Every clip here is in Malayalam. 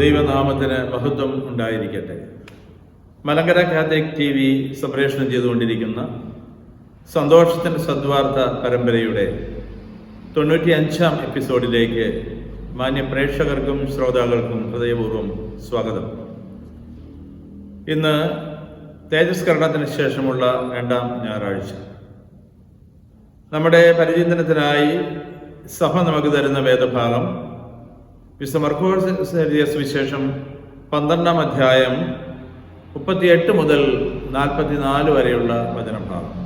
ദൈവനാമത്തിന് മഹത്വം ഉണ്ടായിരിക്കട്ടെ. മലങ്കര കാത്തലിക് TV സംപ്രേഷണം ചെയ്തുകൊണ്ടിരിക്കുന്ന സന്തോഷത്തിൻ്റെ സദ്വാർത്ത പരമ്പരയുടെ 95-ാം എപ്പിസോഡിലേക്ക് മാന്യ പ്രേക്ഷകർക്കും ശ്രോതാക്കൾക്കും ഹൃദയപൂർവ്വം സ്വാഗതം. ഇന്ന് തേജസ്കരണത്തിന് ശേഷമുള്ള 2-ാം ഞായറാഴ്ച. നമ്മുടെ പരിചിന്തനത്തിനായി സഭ നമുക്ക് തരുന്ന വേദഭാഗം വിശുദ്ധ മർക്കോസ് എഴുതിയ സുവിശേഷം 12-ാം അധ്യായം 38 മുതൽ 44 വരെയുള്ള വചനഭാഗം.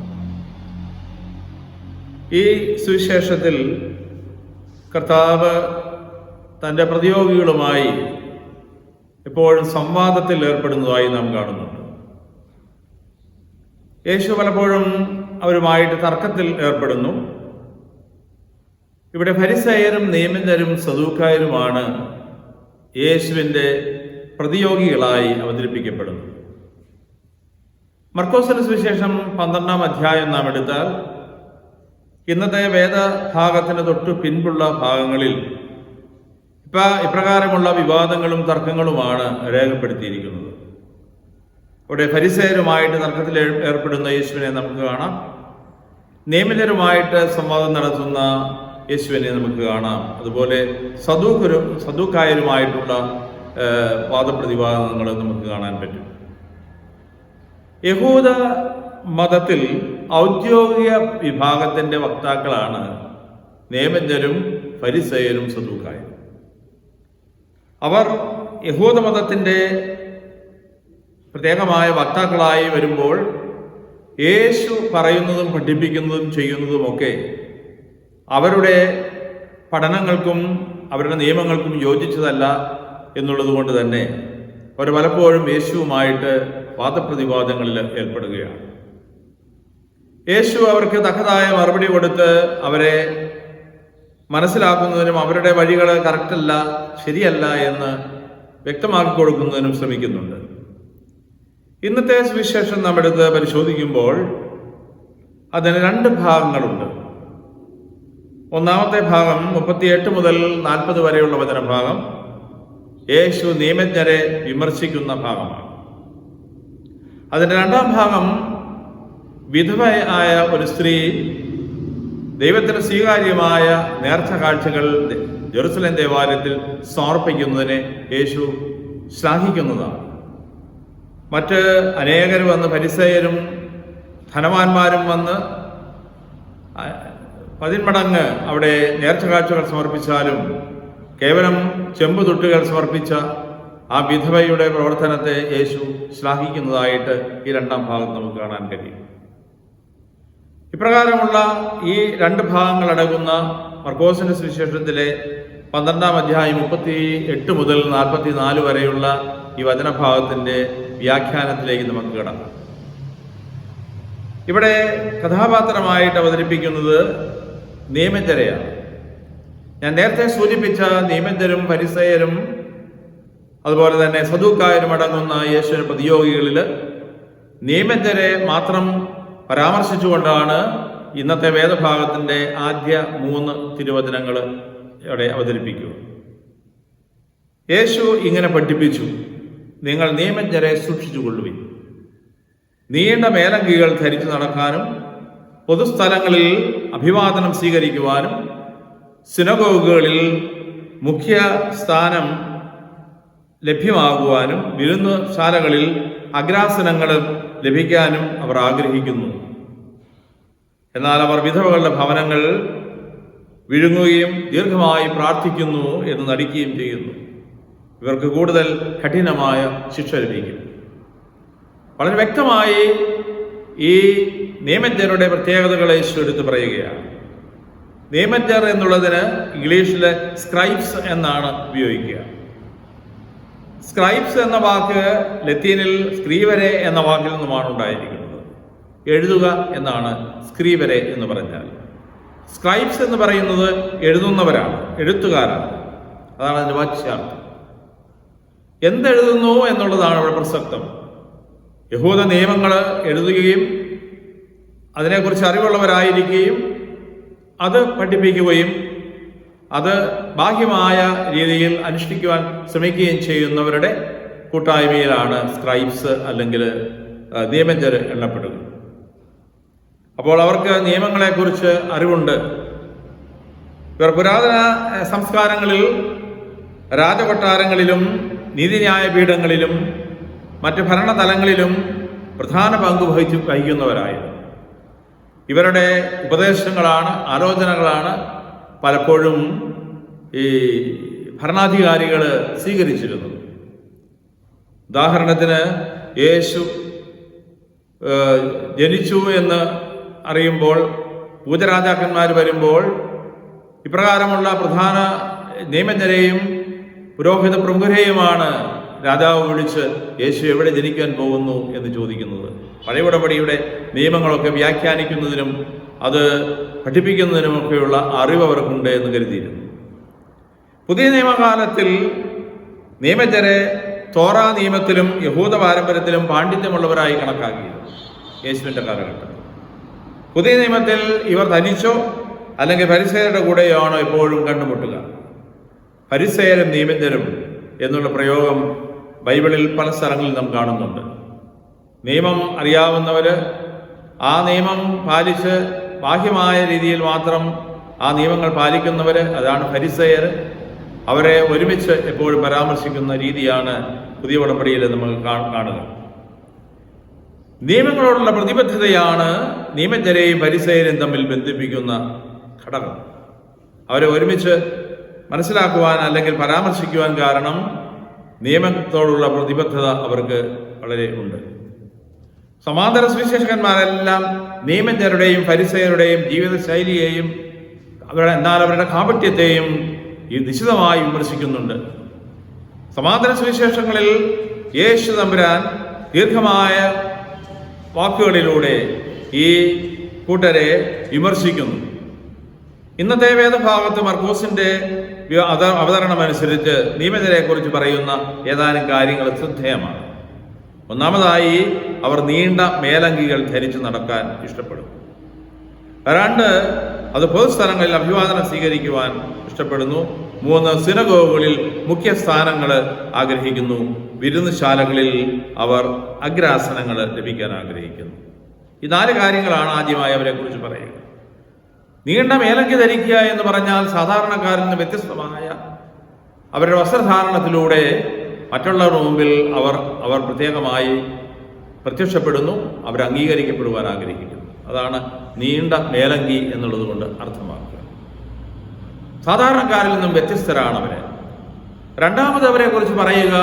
ഈ സുവിശേഷത്തിൽ കർത്താവ് തൻ്റെ പ്രതിയോഗികളുമായി എപ്പോഴും സംവാദത്തിൽ ഏർപ്പെടുന്നതായി നാം കാണുന്നുണ്ട്. യേശു പലപ്പോഴും അവരുമായിട്ട് തർക്കത്തിൽ ഏർപ്പെടുന്നു. ഇവിടെ ഫരിസേയരും നിയമജ്ഞരും സദൂക്കായരുമാണ് യേശുവിൻ്റെ പ്രതിയോഗികളായി അവതരിപ്പിക്കപ്പെടുന്നത്. മർക്കോസിന്റെ സുവിശേഷം 12-ാം അധ്യായം നാം എടുത്താൽ ഇന്നത്തെ വേദഭാഗത്തിന് തൊട്ട് പിൻപുള്ള ഭാഗങ്ങളിൽ ഇപ്രകാരമുള്ള വിവാദങ്ങളും തർക്കങ്ങളുമാണ് രേഖപ്പെടുത്തിയിരിക്കുന്നത്. അവിടെ ഫരിസേയരുമായിട്ട് തർക്കത്തിൽ ഏർപ്പെടുന്ന യേശുവിനെ നമുക്ക് കാണാം. നിയമജ്ഞരുമായിട്ട് സംവാദം നടത്തുന്ന യേശുവിനെ നമുക്ക് കാണാം. അതുപോലെ സദൂക്കായരുമായിട്ടുള്ള വാദപ്രതിവാദങ്ങൾ നമുക്ക് കാണാൻ പറ്റും. യഹൂദ മതത്തിൽ ഔദ്യോഗിക വിഭാഗത്തിൻ്റെ വക്താക്കളാണ് നിയമജ്ഞരും ഫരിസേയരും സദൂക്കായരും. അവർ യഹൂദ മതത്തിൻ്റെ പ്രത്യേകമായ വക്താക്കളായി വരുമ്പോൾ യേശു പറയുന്നതും പഠിപ്പിക്കുന്നതും ചെയ്യുന്നതുമൊക്കെ അവരുടെ പഠനങ്ങൾക്കും അവരുടെ നിയമങ്ങൾക്കും യോജിച്ചതല്ല എന്നുള്ളത് കൊണ്ട് തന്നെ അവർ പലപ്പോഴും യേശുവുമായിട്ട് വാദപ്രതിവാദങ്ങളിൽ ഏർപ്പെടുകയാണ്. യേശു അവർക്ക് തക്കതായ മറുപടി കൊടുത്ത് അവരെ മനസ്സിലാക്കുന്നതിനും അവരുടെ വഴികൾ കറക്റ്റല്ല, ശരിയല്ല എന്ന് വ്യക്തമാക്കി കൊടുക്കുന്നതിനും ശ്രമിക്കുന്നുണ്ട്. ഇന്നത്തെ സുവിശേഷം നാം എടുത്ത് പരിശോധിക്കുമ്പോൾ അതിന് 2 ഭാഗങ്ങളുണ്ട്. ഒന്നാമത്തെ ഭാഗം 38 മുതൽ 40 വരെയുള്ള വചനഭാഗം യേശു നിയമജ്ഞരെ വിമർശിക്കുന്ന ഭാഗമാണ്. അതിൻ്റെ 2-ാം ഭാഗം വിധവയായ ഒരു സ്ത്രീ ദൈവത്തിന് സ്വീകാര്യമായ നേർച്ച കാഴ്ചകൾ ജെറുസലേം ദേവാലയത്തിൽ സമർപ്പിക്കുന്നതിനെ യേശു ശ്ലാഘിക്കുന്നതാണ്. മറ്റ് അനേകർ വന്ന് ഫരിസേയരും ധനവാന്മാരും വന്ന് 10 മടങ്ങ് അവിടെ നേർച്ച കാഴ്ചകൾ സമർപ്പിച്ചാലും കേവലം ചെമ്പ് തൊട്ടുകൾ സമർപ്പിച്ച ആ വിധവയുടെ പ്രവർത്തനത്തെ യേശു ശ്ലാഘിക്കുന്നതായിട്ട് ഈ 2-ാം ഭാഗം നമുക്ക് കാണാൻ കഴിയും. ഇപ്രകാരമുള്ള ഈ 2 ഭാഗങ്ങളടങ്ങുന്ന മർക്കോസിന്റെ സുവിശേഷത്തിലെ 12-ാം അധ്യായം 38 മുതൽ 44 വരെയുള്ള ഈ വചനഭാഗത്തിന്റെ വ്യാഖ്യാനത്തിലേക്ക് നമുക്ക് കടക്കാം. ഇവിടെ കഥാപാത്രമായിട്ട് അവതരിപ്പിക്കുന്നത് നിയമജ്ഞരെയാണ്. ഞാൻ നേരത്തെ സൂചിപ്പിച്ച നിയമജ്ഞരും ഫരിസേയരും അതുപോലെ തന്നെ സദൂക്കായരും അടങ്ങുന്ന യേശുവിന്റെ പ്രതിയോഗികളിൽ നിയമജ്ഞരെ മാത്രം പരാമർശിച്ചുകൊണ്ടാണ് ഇന്നത്തെ വേദഭാഗത്തിന്റെ ആദ്യ 3 തിരുവചനങ്ങൾ ഇവിടെ അവതരിപ്പിക്കുക. യേശു ഇങ്ങനെ പഠിപ്പിച്ചു: നിങ്ങൾ നിയമജ്ഞരെ സൂക്ഷിച്ചുകൊള്ളുവിൻ. നീണ്ട മേലങ്കികൾ ധരിച്ചു നടക്കാനും പൊതുസ്ഥലങ്ങളിൽ അഭിവാദനം സ്വീകരിക്കുവാനും സിനഗോഗുകളിൽ മുഖ്യ സ്ഥാനം ലഭ്യമാകുവാനും വിരുന്നുശാലകളിൽ അഗ്രാസനങ്ങൾ ലഭിക്കാനും അവർ ആഗ്രഹിക്കുന്നു. എന്നാൽ അവർ വിധവകളുടെ ഭവനങ്ങൾ വിഴുങ്ങുകയും ദീർഘമായി പ്രാർത്ഥിക്കുന്നു എന്ന് നടിക്കുകയും ചെയ്യുന്നു. ഇവർക്ക് കൂടുതൽ കഠിനമായ ശിക്ഷ ലഭിക്കും. വളരെ വ്യക്തമായി ഈ നിയമജ്ഞരുടെ പ്രത്യേകതകളെ യേശു എടുത്ത് പറയുകയാണ്. നിയമജ്ഞർ എന്നുള്ളതിന് ഇംഗ്ലീഷിലെ സ്ക്രൈബ്സ് എന്നാണ് ഉപയോഗിക്കുക. സ്ക്രൈബ്സ് എന്ന വാക്ക് ലത്തീനിൽ സ്ക്രീവരെ എന്ന വാക്കിൽ നിന്നുമാണ് ഉണ്ടായിരിക്കുന്നത്. എഴുതുക എന്നാണ് സ്ക്രീവരെ എന്ന് പറഞ്ഞാൽ. സ്ക്രൈബ്സ് എന്ന് പറയുന്നത് എഴുതുന്നവരാണ്, എഴുത്തുകാരാണ്. അതാണ് അതിൻ്റെ വാച്യാർത്ഥം. എന്തെഴുതുന്നു എന്നുള്ളതാണ് ഇവിടെ പ്രസക്തം. യഹൂദ നിയമങ്ങൾ എഴുതുകയും അതിനെക്കുറിച്ച് അറിവുള്ളവരായിരിക്കുകയും അത് പഠിപ്പിക്കുകയും അത് ബാഹ്യമായ രീതിയിൽ അനുഷ്ഠിക്കുവാൻ ശ്രമിക്കുകയും ചെയ്യുന്നവരുടെ കൂട്ടായ്മയിലാണ് സ്ക്രൈബ്സ് അല്ലെങ്കിൽ നിയമജ്ഞർ എണ്ണപ്പെടുക. അപ്പോൾ അവർക്ക് നിയമങ്ങളെക്കുറിച്ച് അറിവുണ്ട്. ഇവർ പുരാതന സംസ്കാരങ്ങളിൽ രാജകൊട്ടാരങ്ങളിലും നീതിന്യായ പീഠങ്ങളിലും മറ്റ് ഭരണതലങ്ങളിലും പ്രധാന പങ്ക് വഹിക്കുന്നവരായിരുന്നു. ഇവരുടെ ഉപദേശങ്ങളാണ്, ആലോചനകളാണ് പലപ്പോഴും ഈ ഭരണാധികാരികൾ സ്വീകരിച്ചിരുന്നത്. ഉദാഹരണത്തിന്, യേശു ജനിച്ചു എന്ന് അറിയുമ്പോൾ പൂജരാജാക്കന്മാർ വരുമ്പോൾ ഇപ്രകാരമുള്ള പ്രധാന നിയമജ്ഞരെയും പുരോഹിത പ്രമുഖരെയുമാണ് രാജാവ് വിളിച്ച് യേശു എവിടെ ജനിക്കാൻ പോകുന്നു എന്ന് ചോദിക്കുന്നത്. പഴയ ഉടമ്പടിയുടെ നിയമങ്ങളൊക്കെ വ്യാഖ്യാനിക്കുന്നതിനും അത് പഠിപ്പിക്കുന്നതിനുമൊക്കെയുള്ള അറിവ് അവർക്കുണ്ട് എന്ന് കരുതിയിരുന്നു. പുതിയ നിയമകാലത്തിൽ നിയമജ്ഞരെ തോറാ നിയമത്തിലും യഹൂദ പാരമ്പര്യത്തിലും പാണ്ഡിത്യമുള്ളവരായി കണക്കാക്കിയിരുന്നു യേശുവിൻ്റെ കാലഘട്ടത്തിൽ. പുതിയ നിയമത്തിൽ ഇവർ തനിച്ചോ അല്ലെങ്കിൽ ഫരിസേയരുടെ കൂടെയാണോ എപ്പോഴും കണ്ടുമുട്ടുക. ഫരിസേയരും നിയമജ്ഞരും എന്നുള്ള പ്രയോഗം ബൈബിളിൽ പല സ്ഥലങ്ങളിൽ നാം കാണുന്നുണ്ട്. നിയമം അറിയാവുന്നവർ, ആ നിയമം പാലിച്ച് ബാഹ്യമായ രീതിയിൽ മാത്രം ആ നിയമങ്ങൾ പാലിക്കുന്നവർ, അതാണ് ഫരിസേയർ. അവരെ ഒരുമിച്ച് എപ്പോഴും പരാമർശിക്കുന്ന രീതിയാണ് പുതിയ ഉടമ്പടിയിൽ നമ്മൾ കാണുക. നിയമങ്ങളോടുള്ള പ്രതിബദ്ധതയാണ് നിയമജ്ഞരെയും ഫരിസേയരെയും തമ്മിൽ ബന്ധിപ്പിക്കുന്ന ഘടകം. അവരെ ഒരുമിച്ച് മനസ്സിലാക്കുവാൻ അല്ലെങ്കിൽ പരാമർശിക്കുവാൻ കാരണം നിയമത്തോടുള്ള പ്രതിബദ്ധത അവർക്ക് വളരെ ഉണ്ട്. സമാന്തര സുവിശേഷകന്മാരെല്ലാം നിയമജ്ഞരുടെയും ഫരിസേയരുടെയും ജീവിതശൈലിയെയും എന്നാൽ അവരുടെ കാപട്യത്തെയും നിശിതമായി വിമർശിക്കുന്നുണ്ട്. സമാന്തര സുവിശേഷങ്ങളിൽ യേശു തമ്പുരാൻ ദീർഘമായ വാക്കുകളിലൂടെ ഈ കൂട്ടരെ വിമർശിക്കുന്നു. ഇന്നത്തെ വേദഭാഗത്ത് മർക്കോസിന്റെ അവതരണമനുസരിച്ച് നിയമജ്ഞരെക്കുറിച്ച് പറയുന്ന ഏതാനും കാര്യങ്ങൾ ശ്രദ്ധേയമാണ്. ഒന്നാമതായി, അവർ നീണ്ട മേലങ്കികൾ ധരിച്ചു നടക്കാൻ ഇഷ്ടപ്പെടും. 2, അത് പൊതുസ്ഥലങ്ങളിൽ അഭിവാദനം സ്വീകരിക്കുവാൻ ഇഷ്ടപ്പെടുന്നു. 3, സിനഗോഗുകളിൽ മുഖ്യസ്ഥാനങ്ങൾ ആഗ്രഹിക്കുന്നു. വിരുന്നുശാലകളിൽ അവർ അഗ്രാസനങ്ങൾ ലഭിക്കാൻ ആഗ്രഹിക്കുന്നു. ഈ 4 കാര്യങ്ങളാണ് ആദ്യമായി അവരെക്കുറിച്ച് പറയുക. നീണ്ട മേലങ്കി ധരിക്കുക എന്ന് പറഞ്ഞാൽ സാധാരണക്കാരിൽ നിന്ന് വ്യത്യസ്തമായ അവരുടെ വസ്ത്രധാരണത്തിലൂടെ മറ്റുള്ളവരുടെ മുമ്പിൽ അവർ പ്രത്യേകമായി പ്രത്യക്ഷപ്പെടുന്നു, അവർ അംഗീകരിക്കപ്പെടുവാൻ ആഗ്രഹിക്കുന്നു. അതാണ് നീണ്ട മേലങ്കി എന്നുള്ളത് കൊണ്ട് അർത്ഥമാക്കുക. സാധാരണക്കാരിൽ നിന്നും വ്യത്യസ്തരാണ് അവരെ. 2, അവരെ കുറിച്ച് പറയുക,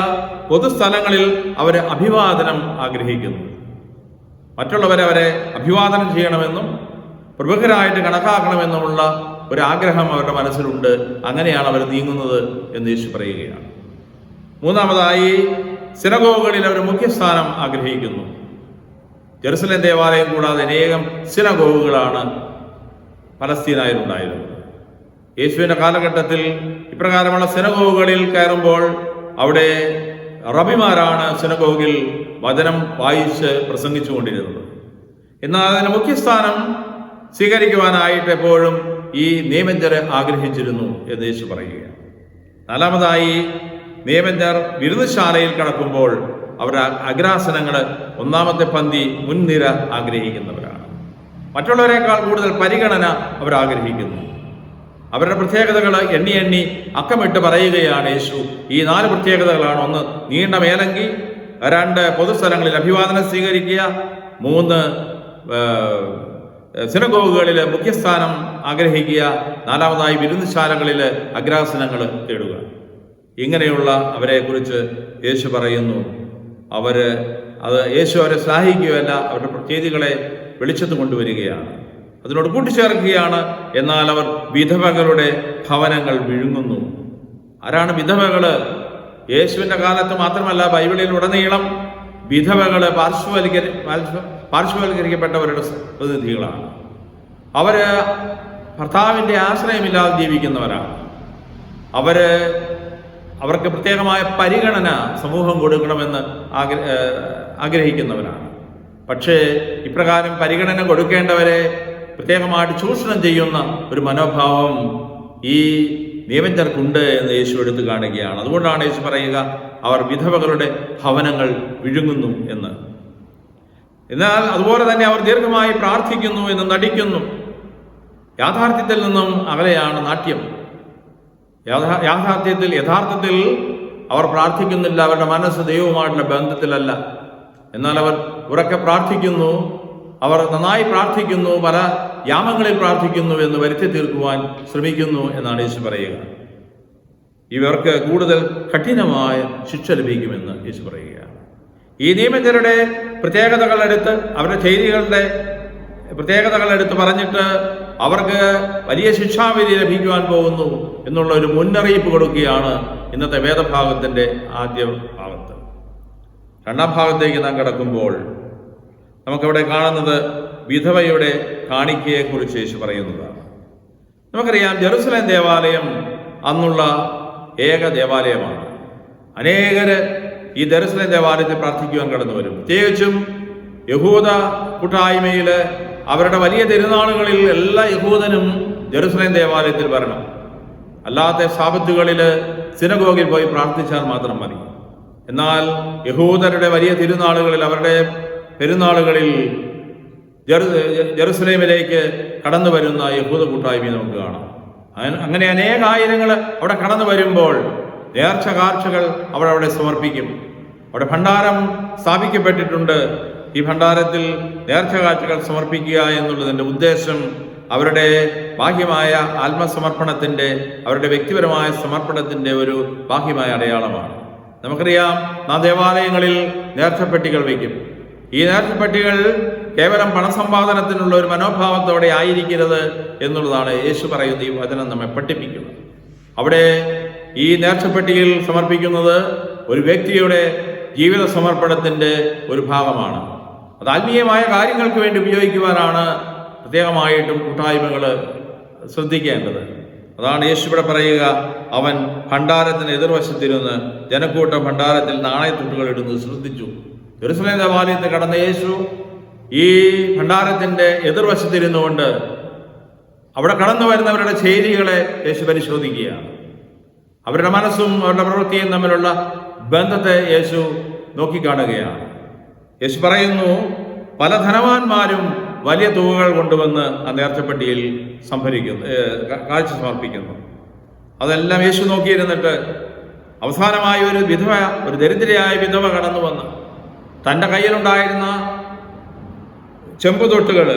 പൊതുസ്ഥലങ്ങളിൽ അവർ അഭിവാദനം ആഗ്രഹിക്കുന്നു. മറ്റുള്ളവരെ അവരെ അഭിവാദനം ചെയ്യണമെന്നും പ്രമുഖരായിട്ട് കണക്കാക്കണമെന്നുമുള്ള ഒരാഗ്രഹം അവരുടെ മനസ്സിലുണ്ട്. അങ്ങനെയാണ് അവർ നീങ്ങുന്നത് എന്ന് യേശു പറയുകയാണ്. 3, സിനഗോഗുകളിൽ അവർ മുഖ്യസ്ഥാനം ആഗ്രഹിക്കുന്നു. ജെറുസലേം ദേവാലയം കൂടാതെ അനേകം സിനഗോഗുകളാണ് പലസ്തീനായിലുണ്ടായിരുന്നത്. യേശുവിൻ്റെ കാലഘട്ടത്തിൽ ഇപ്രകാരമുള്ള സിനഗോഗുകളിൽ കയറുമ്പോൾ അവിടെ റബിമാരാണ് സിനഗോഗിൽ വചനം വായിച്ച് പ്രസംഗിച്ചു കൊണ്ടിരുന്നത്. എന്നാൽ അതിന് മുഖ്യസ്ഥാനം സ്വീകരിക്കുവാനായിട്ട് എപ്പോഴും ഈ നിയമജ്ഞർ ആഗ്രഹിച്ചിരുന്നു എന്ന് യേശു പറയുകയാണ്. 4, നിയമജ്ഞർ വിരുന്നുശാലയിൽ കടക്കുമ്പോൾ അവരുടെ അഗ്രാസനങ്ങൾ, ഒന്നാമത്തെ പന്തി, മുൻനിര ആഗ്രഹിക്കുന്നവരാണ്. മറ്റുള്ളവരെക്കാൾ കൂടുതൽ പരിഗണന അവർ ആഗ്രഹിക്കുന്നു. അവരുടെ പ്രത്യേകതകൾ എണ്ണി അക്കമിട്ട് പറയുകയാണ് യേശു. ഈ 4 പ്രത്യേകതകളാണ്. 1, നീണ്ട മേലങ്കി. 2, പൊതുസ്ഥലങ്ങളിൽ അഭിവാദനം സ്വീകരിക്കുക. 3, സിനഗോഗുകളിൽ മുഖ്യസ്ഥാനം ആഗ്രഹിക്കുക. 4, വിരുന്നുശാലകളിൽ അഗ്രാസനങ്ങൾ തേടുക. ഇങ്ങനെയുള്ള അവരെക്കുറിച്ച് യേശു പറയുന്നു. യേശു അവരെ ശ്ലാഘിക്കുകയല്ല, അവരുടെ പ്രത്യേകതകളെ വെളിച്ചത്ത് കൊണ്ടുവരികയാണ്, അതിനോട് കൂട്ടിച്ചേർക്കുകയാണ്. എന്നാൽ അവർ വിധവകളുടെ ഭവനങ്ങൾ വിഴുങ്ങുന്നു. ആരാണ് വിധവകള്? യേശുവിൻ്റെ കാലത്ത് മാത്രമല്ല, ബൈബിളിൽ ഉടനീളം വിധവകള് പാർശ്വവൽക്കരിക്കപ്പെട്ടവരുടെ പ്രതിനിധികളാണ്. അവര് ഭർത്താവിൻ്റെ ആശ്രയമില്ലാതെ ജീവിക്കുന്നവരാണ്. അവർക്ക് പ്രത്യേകമായ പരിഗണന സമൂഹം കൊടുക്കണമെന്ന് ആഗ്രഹിക്കുന്നവരാണ്. പക്ഷേ ഇപ്രകാരം പരിഗണന കൊടുക്കേണ്ടവരെ പ്രത്യേകമായിട്ട് ചൂഷണം ചെയ്യുന്ന ഒരു മനോഭാവം ഈ നിയമജ്ഞർക്കുണ്ട് എന്ന് യേശു എടുത്തു കാണുകയാണ്. അതുകൊണ്ടാണ് യേശു പറയുക, അവർ വിധവകളുടെ ഭവനങ്ങൾ വിഴുങ്ങുന്നു എന്ന്. എന്നാൽ അതുപോലെ തന്നെ അവർ ദീർഘമായി പ്രാർത്ഥിക്കുന്നു എന്ന് നടിക്കുന്നു. യാഥാർത്ഥ്യത്തിൽ നിന്നും അകലെയാണ് നാട്യം. യഥാർത്ഥത്തിൽ അവർ പ്രാർത്ഥിക്കുന്നില്ല. അവരുടെ മനസ്സ് ദൈവവുമായിട്ടുള്ള ബന്ധത്തിലല്ല. എന്നാൽ അവർ ഉറക്കെ പ്രാർത്ഥിക്കുന്നു, അവർ നന്നായി പ്രാർത്ഥിക്കുന്നു, പല യാമങ്ങളിൽ പ്രാർത്ഥിക്കുന്നു എന്ന് വരുത്തി തീർക്കുവാൻ ശ്രമിക്കുന്നു എന്നാണ് യേശു പറയുക. ഇവർക്ക് കൂടുതൽ കഠിനമായ ശിക്ഷ ലഭിക്കുമെന്ന് യേശു പറയുകയാണ്. ഈ നിയമജ്ഞരുടെ പ്രത്യേകതകളെടുത്ത്, അവരുടെ ചെയ്തികളുടെ പ്രത്യേകതകളെടുത്ത് പറഞ്ഞിട്ട് അവർക്ക് വലിയ ശിക്ഷാവിധി ലഭിക്കുവാൻ പോകുന്നു എന്നുള്ള ഒരു മുന്നറിയിപ്പ് കൊടുക്കുകയാണ് ഇന്നത്തെ വേദഭാഗത്തിൻ്റെ ആദ്യ ഭാഗത്ത്. രണ്ടാം ഭാഗത്തേക്ക് നാം കടക്കുമ്പോൾ നമുക്കവിടെ കാണുന്നത് വിധവയുടെ കാണിക്കയെക്കുറിച്ച് യേശു പറയുന്നതാണ്. നമുക്കറിയാം, ജെറുസലേം ദേവാലയം അന്നുള്ള ഏക ദേവാലയമാണ്. അനേകര് ഈ ജെറുസലേം ദേവാലയത്തിൽ പ്രാർത്ഥിക്കുവാൻ കടന്നു വരും. പ്രത്യേകിച്ചും യഹൂദ കൂട്ടായ്മയിൽ അവരുടെ വലിയ തിരുനാളുകളിൽ എല്ലാ യഹൂദനും ജെറുസലേം ദേവാലയത്തിൽ വരണം. അല്ലാത്ത സാബത്തുകളിൽ സിനഗോഗിൽ പോയി പ്രാർത്ഥിച്ചാൽ മാത്രം മതി. എന്നാൽ യഹൂദരുടെ വലിയ തിരുനാളുകളിൽ, അവരുടെ പെരുന്നാളുകളിൽ ജെറുസലേമിലേക്ക് കടന്നു വരുന്ന യഹൂദ കൂട്ടായ്മയെ നമുക്ക് കാണാം. അങ്ങനെ അനേകായിരങ്ങൾ അവിടെ കടന്നു വരുമ്പോൾ നേർച്ച കാഴ്ചകൾ അവിടെ സമർപ്പിക്കും. അവിടെ ഭണ്ഡാരം സ്ഥാപിക്കപ്പെട്ടിട്ടുണ്ട്. ഈ ഭണ്ഡാരത്തിൽ നേർച്ച കാഴ്ചകൾ സമർപ്പിക്കുക എന്നുള്ളതിൻ്റെ ഉദ്ദേശം അവരുടെ ബാഹ്യമായ ആത്മസമർപ്പണത്തിൻ്റെ, അവരുടെ വ്യക്തിപരമായ സമർപ്പണത്തിൻ്റെ ഒരു ബാഹ്യമായ അടയാളമാണ്. നമുക്കറിയാം, നാം ദേവാലയങ്ങളിൽ നേർച്ചപ്പെട്ടികൾ വയ്ക്കും. ഈ നേർച്ചപ്പെട്ടികൾ കേവലം പണസമ്പാദനത്തിനുള്ള ഒരു മനോഭാവത്തോടെ ആയിരിക്കരുത് എന്നുള്ളതാണ് യേശു പറയുന്ന ഈ വചനം നമ്മെ പഠിപ്പിക്കുന്നത്. അവിടെ ഈ നേർച്ചപ്പെട്ടിയിൽ സമർപ്പിക്കുന്നത് ഒരു വ്യക്തിയുടെ ജീവിത സമർപ്പണത്തിൻ്റെ ഒരു ഭാഗമാണ്. അത് ആത്മീയമായ കാര്യങ്ങൾക്ക് വേണ്ടി ഉപയോഗിക്കുവാനാണ് പ്രത്യേകമായിട്ടും കൂട്ടായ്മകൾ ശ്രദ്ധിക്കേണ്ടത്. അതാണ് യേശു ഇവിടെ പറയുക, അവൻ ഭണ്ഡാരത്തിന് എതിർവശത്തിരുന്ന് ജനക്കൂട്ടം ഭണ്ഡാരത്തിൽ നാണയത്തുട്ടുകൾ ഇടുന്നത് ശ്രദ്ധിച്ചു. ജെറുസലേം ദേവാലയത്തിൽ കടന്ന യേശു ഈ ഭണ്ഡാരത്തിന്റെ എതിർവശത്തിരുന്നുകൊണ്ട് അവിടെ കടന്നു വരുന്നവരുടെ ചെയ്തികളെ യേശു പരിശോധിക്കുകയാണ്. അവരുടെ മനസ്സും അവരുടെ പ്രവൃത്തിയും തമ്മിലുള്ള ബന്ധത്തെ യേശു നോക്കിക്കാണുകയാണ്. യേശു പറയുന്നു, പല ധനവാന്മാരും വലിയ തുകകൾ കൊണ്ടുവന്ന് ആ നേർച്ചപ്പെട്ടിയിൽ കാഴ്ച സമർപ്പിക്കുന്നു. അതെല്ലാം യേശു നോക്കിയിരുന്നിട്ട് അവസാനമായി ഒരു ദരിദ്രയായ വിധവ കടന്നു വന്ന് തൻ്റെ കയ്യിലുണ്ടായിരുന്ന ചെമ്പുതൊട്ടുകൾ,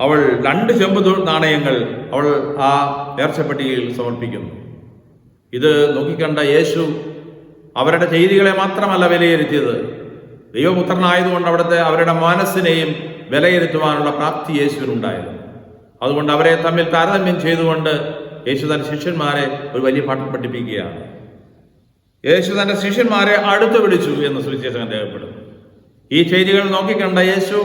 അവൾ 2 ചെമ്പ് നാണയങ്ങൾ അവൾ ആ നേർച്ചപ്പെട്ടിയിൽ സമർപ്പിക്കുന്നു. ഇത് നോക്കിക്കണ്ട യേശു അവരുടെ ചെയ്തികളെ മാത്രമല്ല വിലയിരുത്തിയത്, ദൈവപുത്രനായതുകൊണ്ട് അവരുടെ മനസ്സിനെയും വിലയിരുത്തുവാനുള്ള പ്രാപ്തി യേശുവിനുണ്ടായിരുന്നു. അതുകൊണ്ട് അവരെ തമ്മിൽ താരതമ്യം ചെയ്തുകൊണ്ട് യേശു തന്റെ ശിഷ്യന്മാരെ ഒരു വലിയ പാഠം പഠിപ്പിക്കുകയാണ്. യേശു തന്റെ ശിഷ്യന്മാരെ അടുത്ത് വിളിച്ചു എന്ന് സുവിശേഷം രേഖപ്പെടുന്നു. ഈ ചെയ്തികൾ നോക്കിക്കണ്ട യേശു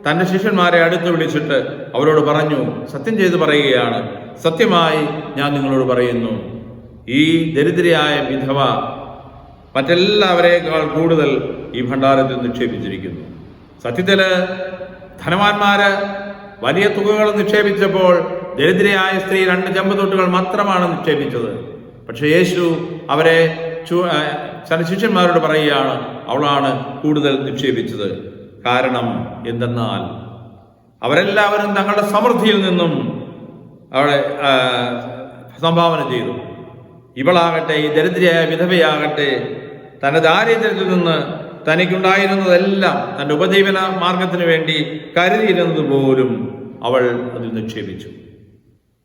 തന്റെ ശിഷ്യന്മാരെ അടുത്ത് വിളിച്ചിട്ട് അവരോട് പറഞ്ഞു, സത്യം ചെയ്ത് പറയുകയാണ്, സത്യമായി ഞാൻ നിങ്ങളോട് പറയുന്നു, ഈ ദരിദ്രയായ വിധവ മറ്റെല്ലാവരേക്കാൾ കൂടുതൽ ഈ ഭണ്ഡാരത്തിൽ നിക്ഷേപിച്ചിരിക്കുന്നു. സത്യത്തിൽ ധനവാന്മാര് വലിയ തുകകൾ നിക്ഷേപിച്ചപ്പോൾ ദരിദ്രയായ സ്ത്രീ 2 ചെമ്പുതൊട്ടുകൾ മാത്രമാണ് നിക്ഷേപിച്ചത്. പക്ഷെ യേശു അവരെ ശിഷ്യന്മാരോട് പറയുകയാണ്, അവളാണ് കൂടുതൽ നിക്ഷേപിച്ചത്. കാരണം എന്തെന്നാൽ അവരെല്ലാവരും തങ്ങളുടെ സമൃദ്ധിയിൽ നിന്നും അവളെ സംഭാവന ചെയ്തു. ഇവളാകട്ടെ, ഈ ദരിദ്രയായ വിധവയാകട്ടെ, തൻ്റെ ദാരിദ്ര്യത്തിൽ നിന്ന് തനിക്കുണ്ടായിരുന്നതെല്ലാം തൻ്റെ ഉപജീവന മാർഗത്തിന് വേണ്ടി കരുതിയിരുന്നത് പോലും അവൾ അതിൽ നിക്ഷേപിച്ചു.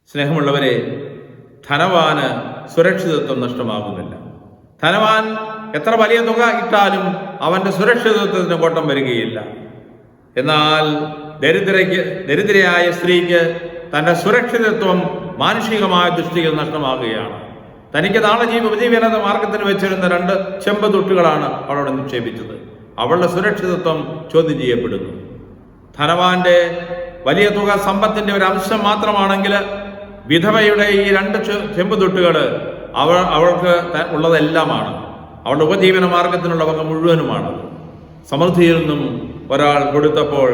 സ്നേഹമുള്ളവരെ, ധനവാന് സുരക്ഷിതത്വം നഷ്ടമാകുന്നില്ല. ധനവാൻ എത്ര വലിയ തുക ഇട്ടാലും അവൻ്റെ സുരക്ഷിതത്വത്തിന് കോട്ടം വരികയില്ല. എന്നാൽ ദരിദ്രയായ സ്ത്രീക്ക് തൻ്റെ സുരക്ഷിതത്വം മാനുഷികമായ ദൃഷ്ടിയിൽ നഷ്ടമാകുകയാണ്. തനിക്ക് നാളെ ഉപജീവന മാർഗത്തിന് വെച്ചിരുന്ന 2 ചെമ്പുതൊട്ടുകളാണ് അവളോട് നിക്ഷേപിച്ചത്. അവളുടെ സുരക്ഷിതത്വം ചോദ്യം ചെയ്യപ്പെടുന്നു. ധനവാന്റെ വലിയ തുക സമ്പത്തിന്റെ ഒരു അംശം മാത്രമാണെങ്കിൽ വിധവയുടെ ഈ 2 ചെമ്പുതൊട്ടുകൾ അവൾക്ക് ഉള്ളതെല്ലാമാണ്. അവളുടെ ഉപജീവന മാർഗത്തിനുള്ള വക മുഴുവനുമാണ്. സമൃദ്ധിയിൽ നിന്നും ഒരാൾ കൊടുത്തപ്പോൾ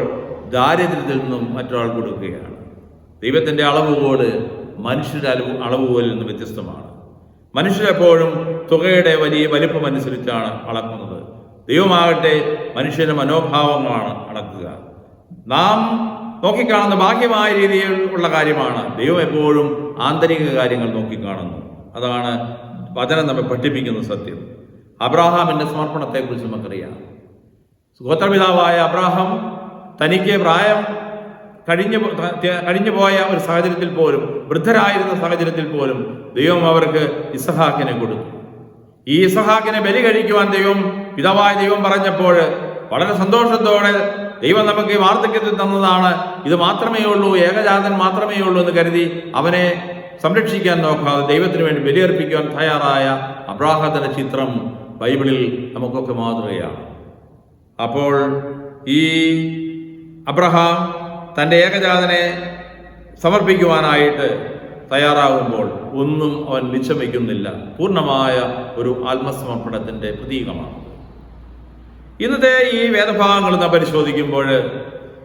ദാരിദ്ര്യത്തിൽ നിന്നും മറ്റൊരാൾ കൊടുക്കുകയാണ്. ദൈവത്തിൻ്റെ അളവുകോട് മനുഷ്യരുടെ അളവുകോലിൽ നിന്ന് വ്യത്യസ്തമാണ്. മനുഷ്യരെപ്പോഴും തുകയുടെ വലിയ വലിപ്പമനുസരിച്ചാണ് അളക്കുന്നത്. ദൈവമാകട്ടെ മനുഷ്യന്റെ മനോഭാവങ്ങളാണ് അളക്കുക. നാം നോക്കിക്കാണുന്ന ബാഹ്യമായ രീതിയിൽ ഉള്ള കാര്യമാണ്. ദൈവം എപ്പോഴും ആന്തരിക കാര്യങ്ങൾ നോക്കിക്കാണുന്നു. അതാണ് വചനം നമ്മെ പഠിപ്പിക്കുന്ന സത്യം. അബ്രാഹാമിന്റെ സമർപ്പണത്തെക്കുറിച്ച് നമുക്കറിയാം. ഗോത്രപിതാവായ അബ്രാഹാം തനിക്ക് പ്രായം കഴിഞ്ഞു പോയ ഒരു സാഹചര്യത്തിൽ പോലും, വൃദ്ധരായിരുന്ന സാഹചര്യത്തിൽ പോലും ദൈവം അവർക്ക് ഇസഹാക്കിനെ കൊടുത്തു. ഈ ഇസഹാക്കിനെ ബലി കഴിക്കുവാൻ പിതാവായ ദൈവം പറഞ്ഞപ്പോൾ വളരെ സന്തോഷത്തോടെ ദൈവം നമുക്ക് വാർദ്ധക്യത്തിൽ തന്നതാണ്, ഇത് മാത്രമേ ഉള്ളൂ, ഏകജാതൻ മാത്രമേ ഉള്ളൂ എന്ന് കരുതി അവനെ സംരക്ഷിക്കാൻ നോക്കാതെ ദൈവത്തിന് വേണ്ടി ബലിയർപ്പിക്കുവാൻ തയ്യാറായ അബ്രാഹാമിന്റെ ചിത്രം ബൈബിളിൽ നമുക്കൊക്കെ മാതൃകയാണ്. അപ്പോൾ ഈ അബ്രഹാം തൻ്റെ ഏകജാതനെ സമർപ്പിക്കുവാനായിട്ട് തയ്യാറാകുമ്പോൾ ഒന്നും അവൻ മിച്ചം വയ്ക്കുന്നില്ല. പൂർണ്ണമായ ഒരു ആത്മസമർപ്പണത്തിൻ്റെ പ്രതീകമാണ്. ഇന്നത്തെ ഈ വേദഭാഗങ്ങൾ നാം പരിശോധിക്കുമ്പോൾ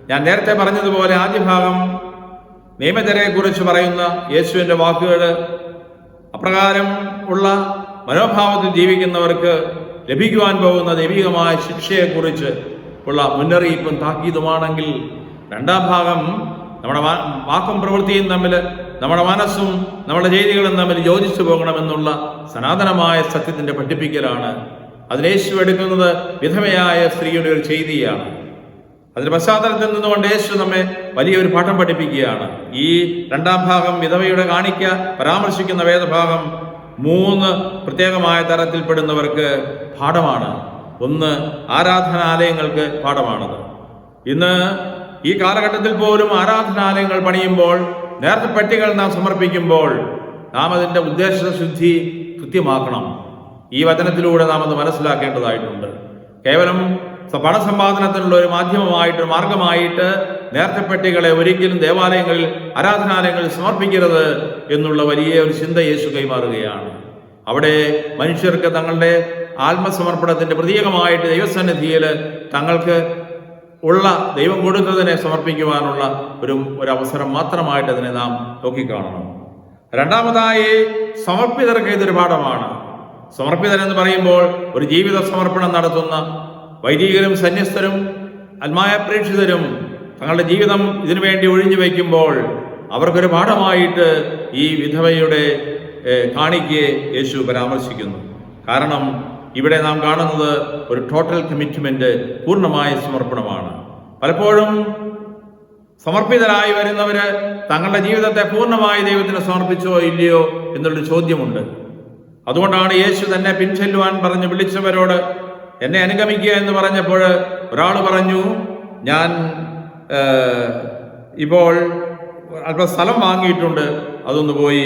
ഞാൻ നേരത്തെ പറഞ്ഞതുപോലെ ആദ്യ ഭാഗം നിയമജരെ കുറിച്ച് പറയുന്ന യേശുവിൻ്റെ വാക്കുകൾ അപ്രകാരം ഉള്ള മനോഭാവത്തിൽ ജീവിക്കുന്നവർക്ക് ലഭിക്കുവാൻ പോകുന്ന ദൈവികമായ ശിക്ഷയെക്കുറിച്ച് ഉള്ള മുന്നറിയിപ്പും താക്കീതുമാണെങ്കിൽ, രണ്ടാം ഭാഗം നമ്മുടെ വാക്കും പ്രവൃത്തിയും തമ്മിൽ, നമ്മുടെ മനസ്സും നമ്മുടെ ചെയ്തികളും തമ്മിൽ യോജിച്ചു പോകണമെന്നുള്ള സനാതനമായ സത്യത്തിന്റെ പഠിപ്പിക്കലാണ്. അതിന് യേശു എടുക്കുന്നത് വിധവയായ സ്ത്രീയുടെ ഒരു ചെയ്തിയാണ്. അതിന്റെ പശ്ചാത്തലത്തിൽ നിന്നുകൊണ്ട് യേശു നമ്മെ വലിയൊരു പാഠം പഠിപ്പിക്കുകയാണ്. ഈ രണ്ടാം ഭാഗം വിധവയുടെ കാണിക്ക പരാമർശിക്കുന്ന വേദഭാഗം 3 പ്രത്യേകമായ തരത്തിൽപ്പെടുന്നവർക്ക് പാഠമാണ്. ഒന്ന്, ആരാധനാലയങ്ങൾക്ക് പാഠമാണത്. ഇന്ന് ഈ കാലഘട്ടത്തിൽ പോലും ആരാധനാലയങ്ങൾ പണിയുമ്പോൾ, നേർച്ചപ്പെട്ടികൾ നാം സമർപ്പിക്കുമ്പോൾ നാം അതിൻ്റെ ഉദ്ദേശശുദ്ധി കൃത്യമാക്കണം. ഈ വചനത്തിലൂടെ നാം അത് മനസ്സിലാക്കേണ്ടതായിട്ടുണ്ട്. കേവലം പണസമ്പാദനത്തിനുള്ള ഒരു മാധ്യമമായിട്ട്, മാർഗമായിട്ട് നേർച്ചപ്പെട്ടികളെ ഒരിക്കലും ദേവാലയങ്ങളിൽ, ആരാധനാലയങ്ങളിൽ സമർപ്പിക്കരുത് എന്നുള്ള വലിയ ഒരു ചിന്ത യേശു കൈമാറുകയാണ്. അവിടെ മനുഷ്യർക്ക് തങ്ങളുടെ ആത്മസമർപ്പണത്തിന്റെ പ്രതീകമായിട്ട് ദൈവസന്നിധിയിൽ തങ്ങൾക്ക് ഉള്ള ദൈവം കൊടുത്തതിനെ സമർപ്പിക്കുവാനുള്ള ഒരു അവസരം മാത്രമായിട്ട് അതിനെ നാം നോക്കിക്കാണണം. രണ്ടാമതായി, സമർപ്പിതർക്ക് ഇതൊരു പാഠമാണ്. സമർപ്പിതൻ എന്ന് പറയുമ്പോൾ ഒരു ജീവിത സമർപ്പണം നടത്തുന്ന വൈദികരും സന്യസ്തരും ആത്മാപ്രേക്ഷിതരും തങ്ങളുടെ ജീവിതം ഇതിനു വേണ്ടി ഒഴിഞ്ഞു വയ്ക്കുമ്പോൾ അവർക്കൊരു പാഠമായിട്ട് ഈ വിധവയുടെ കാണിക്കയെ യേശു പരാമർശിക്കുന്നു. കാരണം ഇവിടെ നാം കാണുന്നത് ഒരു ടോട്ടൽ കമ്മിറ്റ്മെന്റ്, പൂർണ്ണമായ സമർപ്പണമാണ്. പലപ്പോഴും സമർപ്പിതരായി വരുന്നവര് തങ്ങളുടെ ജീവിതത്തെ പൂർണ്ണമായി ദൈവത്തിന് സമർപ്പിച്ചോ ഇല്ലയോ എന്നുള്ളൊരു ചോദ്യമുണ്ട്. അതുകൊണ്ടാണ് യേശു തന്നെ പിൻചെല്ലുവാൻ പറഞ്ഞ് വിളിച്ചവരോട് എന്നെ അനുഗമിക്കുക എന്ന് പറഞ്ഞപ്പോൾ ഒരാൾ പറഞ്ഞു, ഞാൻ ഇപ്പോൾ അല്പം സ്ഥലം വാങ്ങിയിട്ടുണ്ട്, അതൊന്ന് പോയി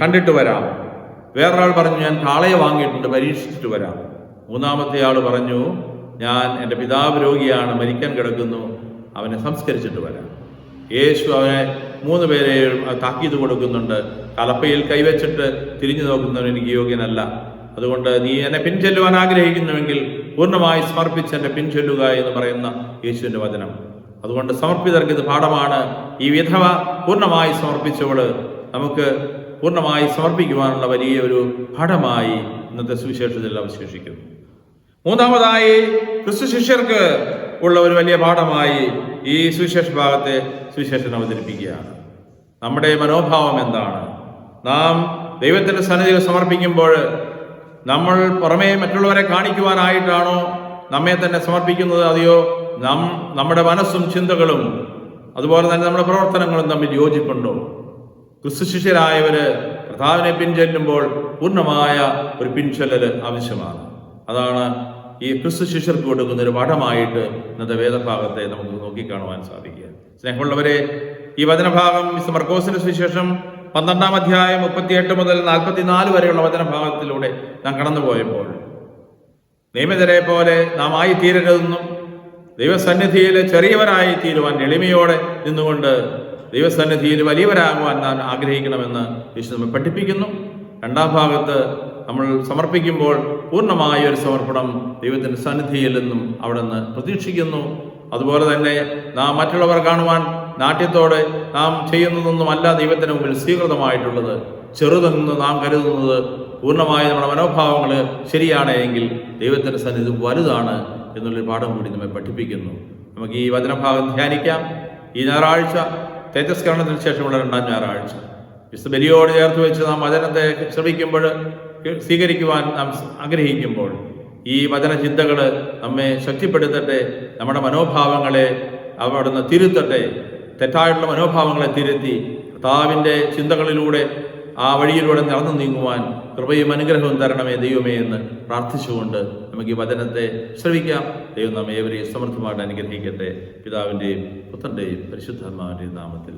കണ്ടിട്ട് വരാം. വേറൊരാൾ പറഞ്ഞു, ഞാൻ കാളയെ വാങ്ങിയിട്ടുണ്ട്, പരീക്ഷിച്ചിട്ട് വരാം. മൂന്നാമത്തെ ആൾ പറഞ്ഞു, ഞാൻ എൻ്റെ പിതാവ് രോഗിയാണ്, മരിക്കാൻ കിടക്കുന്നു, അവനെ സംസ്കരിച്ചിട്ട് വരാം. യേശു അവനെ 3 പേരെ താക്കീത് കൊടുക്കുന്നുണ്ട്. കലപ്പയിൽ കൈവച്ചിട്ട് തിരിഞ്ഞു നോക്കുന്നവൻ എനിക്ക് യോഗ്യനല്ല, അതുകൊണ്ട് നീ എന്നെ പിൻചെല്ലുവാൻ ആഗ്രഹിക്കുന്നുവെങ്കിൽ പൂർണ്ണമായി സമർപ്പിച്ച് എന്നെ പിൻചെല്ലുക എന്ന് പറയുന്ന യേശുവിൻ്റെ വചനം. അതുകൊണ്ട് സമർപ്പിതർക്ക് ഇത് പാഠമാണ്. ഈ വിധവ പൂർണ്ണമായി സമർപ്പിച്ചവള് നമുക്ക് പൂർണ്ണമായി സമർപ്പിക്കുവാനുള്ള വലിയ ഒരു പാഠമായി ഇന്നത്തെ സുവിശേഷത്തിൽ അവശേഷിക്കുന്നു. മൂന്നാമതായി, ക്രിസ്തു ശിഷ്യർക്ക് ഉള്ള ഒരു വലിയ പാഠമായി ഈ സുവിശേഷ ഭാഗത്തെ സുവിശേഷൻ അവതരിപ്പിക്കുകയാണ്. നമ്മുടെ മനോഭാവം എന്താണ്? നാം ദൈവത്തിൻ്റെ സന്നിധിയിൽ സമർപ്പിക്കുമ്പോൾ നമ്മൾ പുറമേ മറ്റുള്ളവരെ കാണിക്കുവാനായിട്ടാണോ നമ്മെ തന്നെ സമർപ്പിക്കുന്നത്? അതെയോ നമ്മുടെ മനസ്സും ചിന്തകളും അതുപോലെ തന്നെ നമ്മുടെ പ്രവർത്തനങ്ങളും തമ്മിൽ യോജിപ്പുണ്ടോ? ക്രിസ്തു ശിഷ്യരായവര് കർത്താവിനെ പിൻചെല്ലുമ്പോൾ പൂർണ്ണമായ ഒരു പിൻചെല്ലൽ ആവശ്യമാണ്. അതാണ് ഈ ക്രിസ്തു ശിഷ്യർക്ക് കൊടുക്കുന്ന ഒരു പാഠമായിട്ട് ഇന്നത്തെ വേദഭാഗത്തെ നമുക്ക് നോക്കിക്കാണുവാൻ സാധിക്കുക. സ്നേഹമുള്ളവരെ, ഈ വചനഭാഗം മർക്കോസിന്റെ സുവിശേഷം 12-ാം അധ്യായം 38 മുതൽ 44 വരെയുള്ള വചനഭാഗത്തിലൂടെ നാം കടന്നുപോയപ്പോൾ നിയമജരെ പോലെ നാം ആയിത്തീരരുതെന്നും ദൈവസന്നിധിയിൽ ചെറിയവരായി തീരുവാൻ എളിമയോടെ നിന്നുകൊണ്ട് ദൈവസന്നിധിയിൽ വലിയവരാകുവാൻ നാം ആഗ്രഹിക്കണമെന്ന് യേശു നമ്മെ പഠിപ്പിക്കുന്നു. 2-ാം ഭാഗത്ത് നമ്മൾ സമർപ്പിക്കുമ്പോൾ പൂർണ്ണമായ ഒരു സമർപ്പണം ദൈവത്തിൻ്റെ സന്നിധിയിൽ നിന്നും അവിടെ നിന്ന് പ്രതീക്ഷിക്കുന്നു. അതുപോലെ തന്നെ നാം മറ്റുള്ളവർ കാണുവാൻ നാട്യത്തോടെ നാം ചെയ്യുന്നതൊന്നുമല്ല ദൈവത്തിന് മുമ്പിൽ സ്വീകൃതമായിട്ടുള്ളത്. ചെറുതെന്ന് നാം കരുതുന്നത് പൂർണ്ണമായി നമ്മുടെ മനോഭാവങ്ങൾ ശരിയാണ് എങ്കിൽ ദൈവത്തിൻ്റെ സന്നിധി വലുതാണ് എന്നുള്ളൊരു പാഠം കൂടി നമ്മെ പഠിപ്പിക്കുന്നു. നമുക്ക് ഈ വചനഭാഗം ധ്യാനിക്കാം. ഈ ഞായറാഴ്ച തേജസ്കരണത്തിന് ശേഷമുള്ള 2ാം ഞായറാഴ്ച വിശുദ്ധ ബലിയോട് ചേർത്ത് വെച്ച് നാം വചനത്തെ ശ്രമിക്കുമ്പോൾ, സ്വീകരിക്കുവാൻ നാം ആഗ്രഹിക്കുമ്പോൾ ഈ വചനചിന്തകൾ നമ്മെ ശക്തിപ്പെടുത്തട്ടെ, നമ്മുടെ മനോഭാവങ്ങളെ അവിടുന്ന് തിരുത്തട്ടെ, തെറ്റായിട്ടുള്ള മനോഭാവങ്ങളെ തിരുത്തി കർത്താവിൻ്റെ ചിന്തകളിലൂടെ ആ വഴിയിലൂടെ നടന്നു നീങ്ങുവാൻ കൃപയും അനുഗ്രഹവും തരണമേ ദൈവമേ എന്ന് പ്രാർത്ഥിച്ചുകൊണ്ട് നമുക്ക് ഈ വചനത്തെ ശ്രവിക്കാം. ദൈവം നമ്മെ ഏവരെയും സമൃദ്ധമായിട്ട് അനുഗ്രഹിക്കട്ടെ. പിതാവിൻ്റെയും പുത്രൻ്റെയും പരിശുദ്ധാത്മാവിൻ്റെയും നാമത്തിൽ.